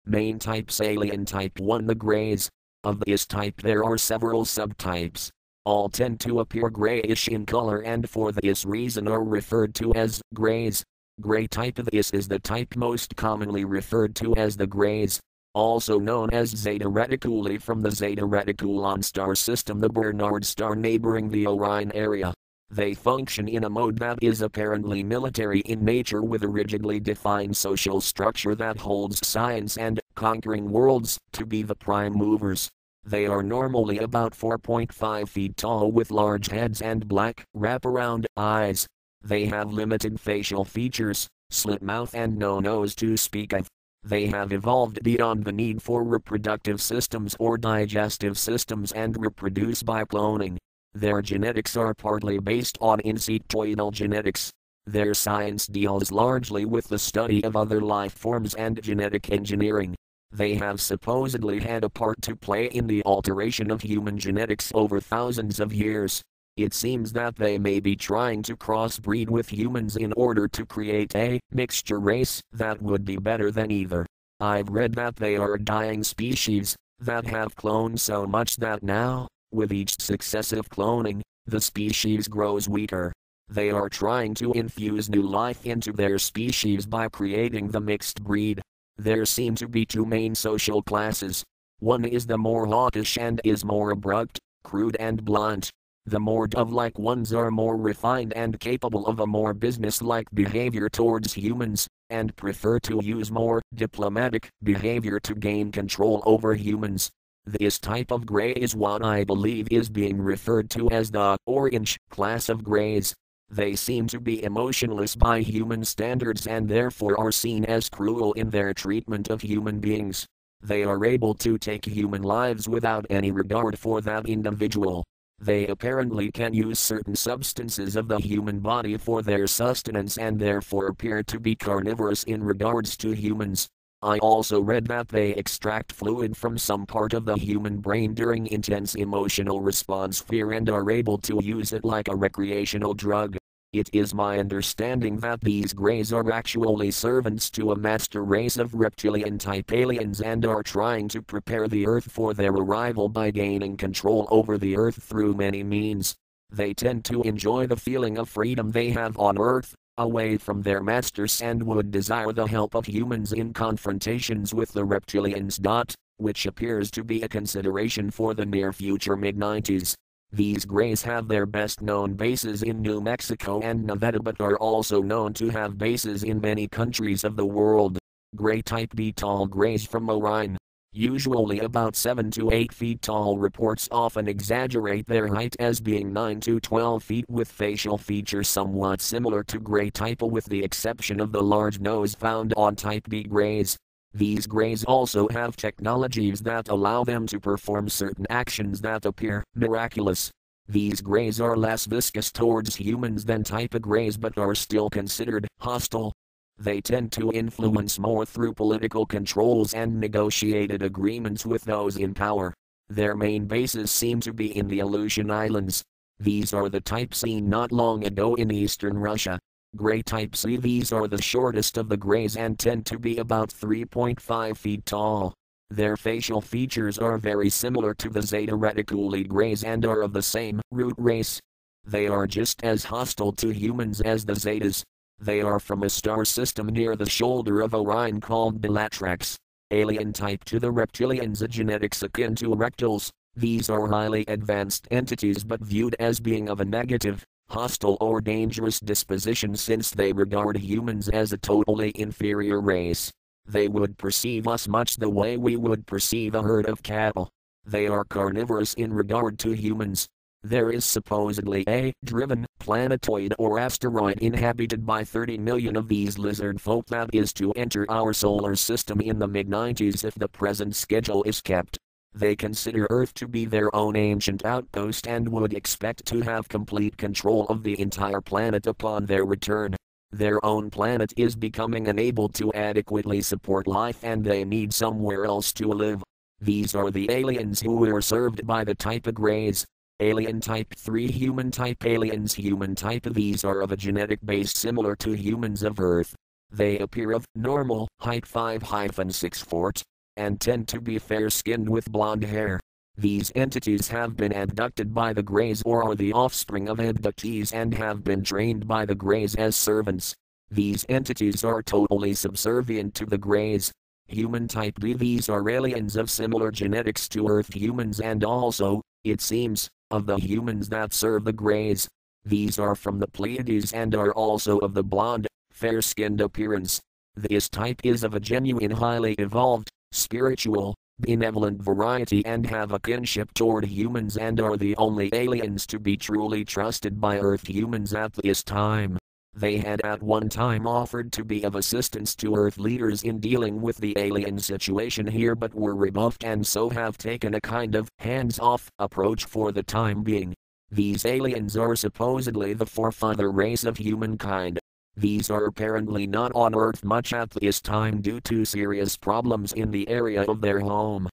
Main types: alien type 1, the Greys. Of this type there are several subtypes. All tend to appear grayish in color and for this reason are referred to as Greys. Gray type: this is the type most commonly referred to as the Greys, also known as Zeta Reticuli from the Zeta Reticulon star system, the Bernard star neighboring the Orion area. They function in a mode that is apparently military in nature, with a rigidly defined social structure that holds science and conquering worlds to be the prime movers. They are normally about 4.5 feet tall with large heads and black, wraparound eyes. They have limited facial features, slit mouth and no nose to speak of. They have evolved beyond the need for reproductive systems or digestive systems and reproduce by cloning. Their genetics are partly based on insectoidal genetics. Their science deals largely with the study of other life forms and genetic engineering. They have supposedly had a part to play in the alteration of human genetics over thousands of years. It seems that they may be trying to crossbreed with humans in order to create a mixture race that would be better than either. I've read that they are a dying species, that have cloned so much that now, with each successive cloning, the species grows weaker. They are trying to infuse new life into their species by creating the mixed breed. There seem to be two main social classes. One is the more hawkish and is more abrupt, crude and blunt. The more dove-like ones are more refined and capable of a more business-like behavior towards humans, and prefer to use more diplomatic behavior to gain control over humans. This type of gray is what I believe is being referred to as the orange class of grays. They seem to be emotionless by human standards and therefore are seen as cruel in their treatment of human beings. They are able to take human lives without any regard for that individual. They apparently can use certain substances of the human body for their sustenance and therefore appear to be carnivorous in regards to humans. I also read that they extract fluid from some part of the human brain during intense emotional response fear and are able to use it like a recreational drug. It is my understanding that these Greys are actually servants to a master race of reptilian-type aliens and are trying to prepare the Earth for their arrival by gaining control over the Earth through many means. They tend to enjoy the feeling of freedom they have on Earth, away from their masters, and would desire the help of humans in confrontations with the reptilians. Which appears to be a consideration for the near future mid-90s. These Greys have their best known bases in New Mexico and Nevada but are also known to have bases in many countries of the world. Gray type B, tall Greys from Orion. Usually about 7 to 8 feet tall. Reports often exaggerate their height as being 9 to 12 feet with facial features somewhat similar to Gray type with the exception of the large nose found on type B Greys. These Greys also have technologies that allow them to perform certain actions that appear miraculous. These Greys are less viscous towards humans than type A Greys but are still considered hostile. They tend to influence more through political controls and negotiated agreements with those in power. Their main bases seem to be in the Aleutian Islands. These are the type seen not long ago in eastern Russia. Gray type C. These are the shortest of the Greys and tend to be about 3.5 feet tall. Their facial features are very similar to the Zeta Reticuli Greys and are of the same root race. They are just as hostile to humans as the Zetas. They are from a star system near the shoulder of Orion called Bellatrix. Alien type to the reptilians, a genetics akin to rectals. These are highly advanced entities but viewed as being of a negative, hostile or dangerous disposition since they regard humans as a totally inferior race. They would perceive us much the way we would perceive a herd of cattle. They are carnivorous in regard to humans. There is supposedly a driven planetoid or asteroid inhabited by 30 million of these lizard folk that is to enter our solar system in the mid-90s if the present schedule is kept. They consider Earth to be their own ancient outpost and would expect to have complete control of the entire planet upon their return. Their own planet is becoming unable to adequately support life and they need somewhere else to live. These are the aliens who are served by the type of Greys. Alien type 3, human type aliens. Human type. These are of a genetic base similar to humans of Earth. They appear of normal height 5-6 foot, and tend to be fair-skinned with blonde hair. These entities have been abducted by the Greys or are the offspring of abductees and have been trained by the Greys as servants. These entities are totally subservient to the Greys. Human type B. These are aliens of similar genetics to Earth humans and also, it seems, of the humans that serve the Greys. These are from the Pleiades and are also of the blonde, fair-skinned appearance. This type is of a genuine highly evolved, spiritual, benevolent variety and have a kinship toward humans and are the only aliens to be truly trusted by Earth humans at this time. They had at one time offered to be of assistance to Earth leaders in dealing with the alien situation here but were rebuffed and so have taken a kind of hands-off approach for the time being. These aliens are supposedly the forefather race of humankind. These are apparently not on Earth much at this time due to serious problems in the area of their home.